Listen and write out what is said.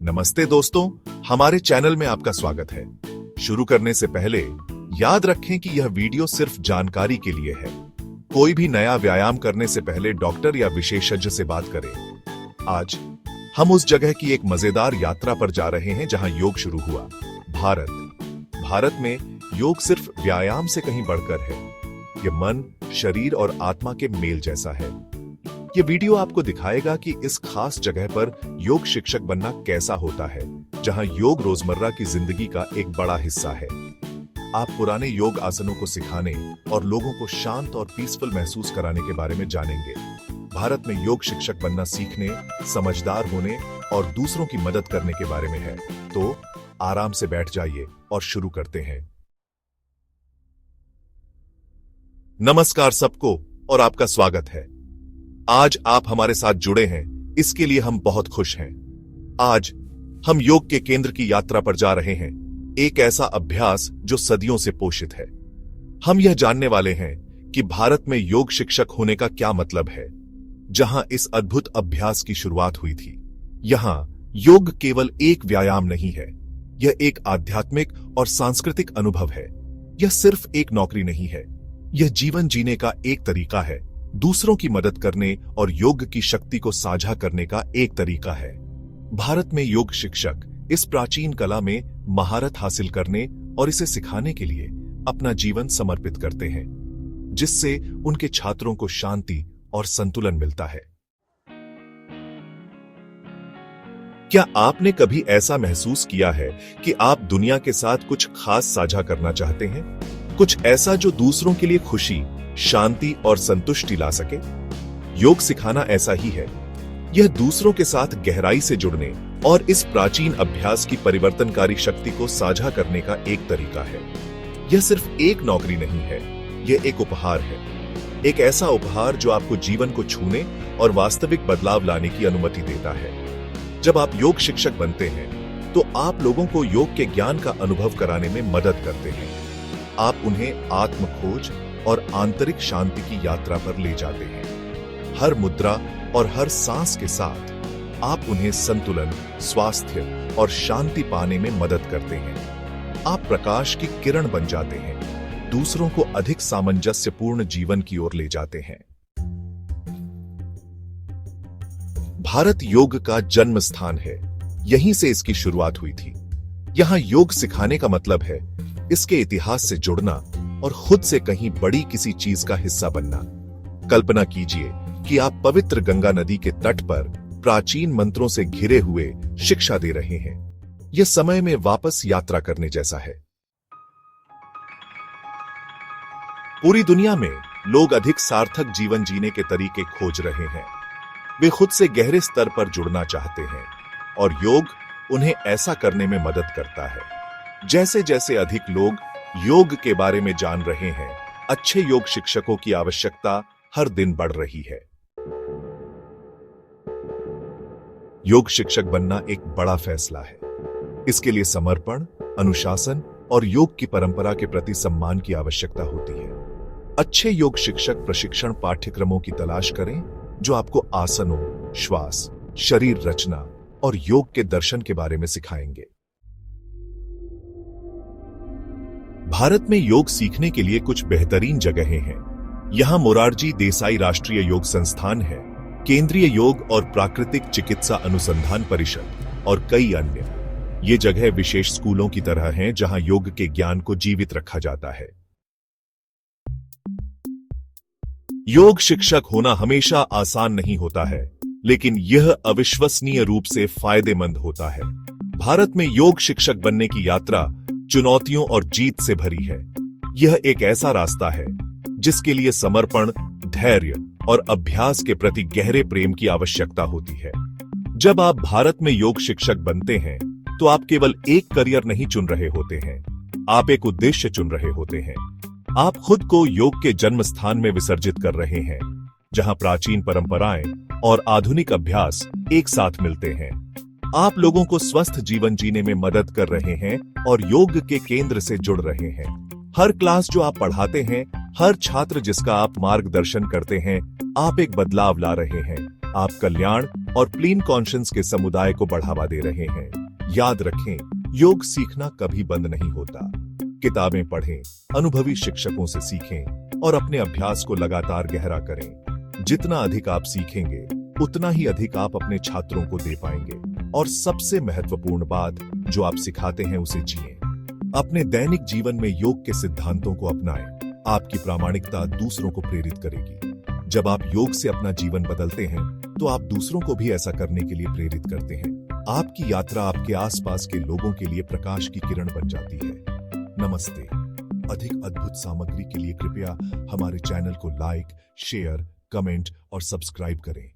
नमस्ते दोस्तों, हमारे चैनल में आपका स्वागत है। शुरू करने से पहले याद रखें कि यह वीडियो सिर्फ जानकारी के लिए है। कोई भी नया व्यायाम करने से पहले डॉक्टर या विशेषज्ञ से बात करें। आज हम उस जगह की एक मजेदार यात्रा पर जा रहे हैं जहां योग शुरू हुआ, भारत में योग सिर्फ व्यायाम से कहीं बढ़कर है। यह मन, शरीर और आत्मा के मेल जैसा है। ये वीडियो आपको दिखाएगा कि इस खास जगह पर योग शिक्षक बनना कैसा होता है, जहां योग रोजमर्रा की जिंदगी का एक बड़ा हिस्सा है। आप पुराने योग आसनों को सिखाने और लोगों को शांत और पीसफुल महसूस कराने के बारे में जानेंगे। भारत में योग शिक्षक बनना सीखने, समझदार होने और दूसरों की मदद करने के बारे में है। तो आराम से बैठ जाइए और शुरू करते हैं। नमस्कार सबको और आपका स्वागत है। आज आप हमारे साथ जुड़े हैं, इसके लिए हम बहुत खुश हैं। आज हम योग के केंद्र की यात्रा पर जा रहे हैं, एक ऐसा अभ्यास जो सदियों से पोषित है। हम यह जानने वाले हैं कि भारत में योग शिक्षक होने का क्या मतलब है, जहां इस अद्भुत अभ्यास की शुरुआत हुई थी। यहां योग केवल एक व्यायाम नहीं है, यह एक आध्यात्मिक और सांस्कृतिक अनुभव है। यह सिर्फ एक नौकरी नहीं है, यह जीवन जीने का एक तरीका है, दूसरों की मदद करने और योग की शक्ति को साझा करने का एक तरीका है। भारत में योग शिक्षक इस प्राचीन कला में महारत हासिल करने और इसे सिखाने के लिए अपना जीवन समर्पित करते हैं, जिससे उनके छात्रों को शांति और संतुलन मिलता है। क्या आपने कभी ऐसा महसूस किया है कि आप दुनिया के साथ कुछ खास साझा करना चाहते हैं, कुछ ऐसा जो दूसरों के लिए खुशी, शांति और संतुष्टि ला सके? योग सिखाना ऐसा ही है। यह दूसरों के साथ गहराई से जुड़ने और इस प्राचीन अभ्यास की परिवर्तनकारी शक्ति को साझा करने का एक तरीका है। यह सिर्फ एक नौकरी नहीं है, यह एक उपहार है। एक ऐसा उपहार जो आपको जीवन को छूने और वास्तविक बदलाव लाने की अनुमति देता है। जब आप योग शिक्षक बनते हैं, तो आप लोगों को योग के ज्ञान का अनुभव कराने में मदद करते हैं। आप उन्हें आत्म खोज और आंतरिक शांति की यात्रा पर ले जाते हैं। हर मुद्रा और हर सांस के साथ आप उन्हें संतुलन, स्वास्थ्य और शांति पाने में मदद करते हैं। आप प्रकाश की किरण बन जाते हैं, दूसरों को अधिक सामंजस्यपूर्ण जीवन की ओर ले जाते हैं। भारत योग का जन्म स्थान है, यहीं से इसकी शुरुआत हुई थी। यहां योग सिखाने का मतलब है इसके इतिहास से जुड़ना और खुद से कहीं बड़ी किसी चीज का हिस्सा बनना। कल्पना कीजिए कि आप पवित्र गंगा नदी के तट पर प्राचीन मंत्रों से घिरे हुए शिक्षा दे रहे हैं। यह समय में वापस यात्रा करने जैसा है। पूरी दुनिया में लोग अधिक सार्थक जीवन जीने के तरीके खोज रहे हैं। वे खुद से गहरे स्तर पर जुड़ना चाहते हैं और योग उन्हें ऐसा करने में मदद करता है। जैसे जैसे अधिक लोग योग के बारे में जान रहे हैं, अच्छे योग शिक्षकों की आवश्यकता हर दिन बढ़ रही है। योग शिक्षक बनना एक बड़ा फैसला है। इसके लिए समर्पण, अनुशासन और योग की परंपरा के प्रति सम्मान की आवश्यकता होती है। अच्छे योग शिक्षक प्रशिक्षण पाठ्यक्रमों की तलाश करें जो आपको आसनों, श्वास, शरीर रचना और योग के दर्शन के बारे में सिखाएंगे। भारत में योग सीखने के लिए कुछ बेहतरीन जगहें हैं। यहां मोरारजी देसाई राष्ट्रीय योग संस्थान है, केंद्रीय योग और प्राकृतिक चिकित्सा अनुसंधान परिषद और कई अन्य। ये जगह विशेष स्कूलों की तरह हैं जहां योग के ज्ञान को जीवित रखा जाता है। योग शिक्षक होना हमेशा आसान नहीं होता है, लेकिन यह अविश्वसनीय रूप से फायदेमंद होता है। भारत में योग शिक्षक बनने की यात्रा चुनौतियों और जीत से भरी है। यह एक ऐसा रास्ता है जिसके लिए समर्पण, धैर्य और अभ्यास के प्रति गहरे प्रेम की आवश्यकता होती है। जब आप भारत में योग शिक्षक बनते हैं, तो आप केवल एक करियर नहीं चुन रहे होते हैं, आप एक उद्देश्य चुन रहे होते हैं। आप खुद को योग के जन्म स्थान में विसर्जित कर रहे हैं, जहां प्राचीन परंपराएं और आधुनिक अभ्यास एक साथ मिलते हैं। आप लोगों को स्वस्थ जीवन जीने में मदद कर रहे हैं और योग के केंद्र से जुड़ रहे हैं। हर क्लास जो आप पढ़ाते हैं, हर छात्र जिसका आप मार्गदर्शन करते हैं, आप एक बदलाव ला रहे हैं। आप कल्याण, और प्लीन कॉन्शियंस के समुदाय को बढ़ावा दे रहे हैं। याद रखें, योग सीखना कभी बंद नहीं होता। किताबें पढ़ें, अनुभवी शिक्षकों से सीखें और अपने अभ्यास को लगातार गहरा करें। जितना अधिक आप सीखेंगे, उतना ही अधिक आप अपने छात्रों को दे पाएंगे। और सबसे महत्वपूर्ण बात, जो आप सिखाते हैं उसे जिएं। अपने दैनिक जीवन में योग के सिद्धांतों को अपनाएं। आपकी प्रामाणिकता दूसरों को प्रेरित करेगी। जब आप योग से अपना जीवन बदलते हैं, तो आप दूसरों को भी ऐसा करने के लिए प्रेरित करते हैं। आपकी यात्रा आपके आसपास के लोगों के लिए प्रकाश की किरण बन जाती है। नमस्ते। अधिक अद्भुत सामग्री के लिए कृपया हमारे चैनल को लाइक, शेयर, कमेंट और सब्सक्राइब करें।